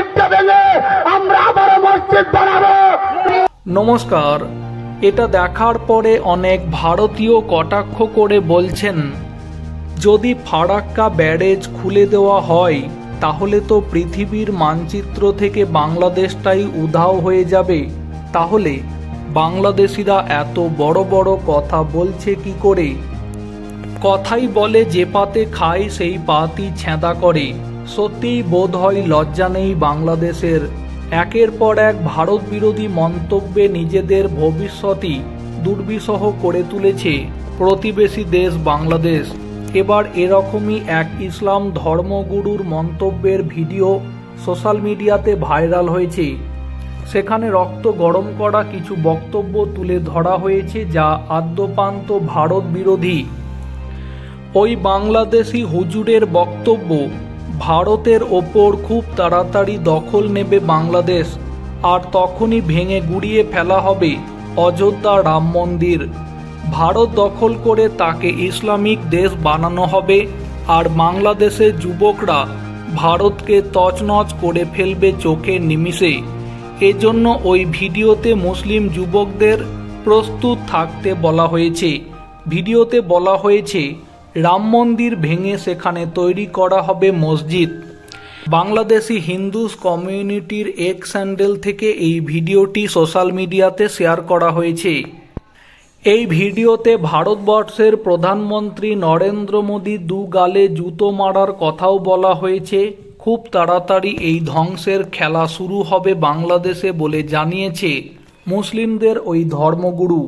মসজিদটা ভেঙে আমরা আবারও মসজিদ বানাবো। নমস্কার। এটা দেখার পরে অনেক ভারতীয় কটাক্ষ করে বলছেন, যদি ফারাক্কা ব্যারেজ খুলে দেওয়া হয় তাহলে তো পৃথিবীর মানচিত্র থেকে বাংলাদেশটাই উধাও হয়ে যাবে। তাহলে বাংলাদেশিরা এত বড় বড় কথা বলছে কি করে? কথাই বলে যে পাতে খায় সেই পাতই ছেঁদা করে। সত্যিই বোধ হয় লজ্জা নেই বাংলাদেশের। একের পর এক ভারত বিরোধী মন্তব্যে নিজেদের ভবিষ্যৎই দুর্বিষহ করে তুলেছে প্রতিবেশী দেশ বাংলাদেশ। এবার এরকমই এক ইসলাম ধর্মগুরুর মন্তব্যের ভিডিও সোশ্যাল মিডিয়াতে ভাইরাল হয়েছে। সেখানে রক্ত গরম করা কিছু বক্তব্য তুলে ধরা হয়েছে যা আদ্যোপান্ত ভারত বিরোধী। ওই বাংলাদেশি হুজুরের বক্তব্য, ভারতের ওপর খুব তাড়াতাড়ি দখল নেবে বাংলাদেশ, আর তখনই ভেঙে গুড়িয়ে ফেলা হবে অযোধ্যা রাম মন্দির। ভারত দখল করে তাকে ইসলামিক দেশ বানানো হবে, আর বাংলাদেশের যুবকরা ভারতকে তছনছ করে ফেলবে চোখের নিমিষে। এজন্য ওই ভিডিওতে মুসলিম যুবকদের প্রস্তুত থাকতে বলা হয়েছে। ভিডিওতে বলা হয়েছে রাম মন্দির ভেঙে সেখানে তৈরি করা হবে মসজিদ। বাংলাদেশি হিন্দুস কমিউনিটির এক্স হ্যান্ডেল থেকে এই ভিডিওটি সোশ্যাল মিডিয়াতে শেয়ার করা হয়েছে। এই ভিডিওতে ভারতবর্ষের প্রধানমন্ত্রী নরেন্দ্র মোদী দু গালে জুতো মারার কথাও বলা হয়েছে। খুব তাড়াতাড়ি এই ধ্বংসের খেলা শুরু হবে বাংলাদেশে বলে জানিয়েছে মুসলিমদের ওই ধর্মগুরু।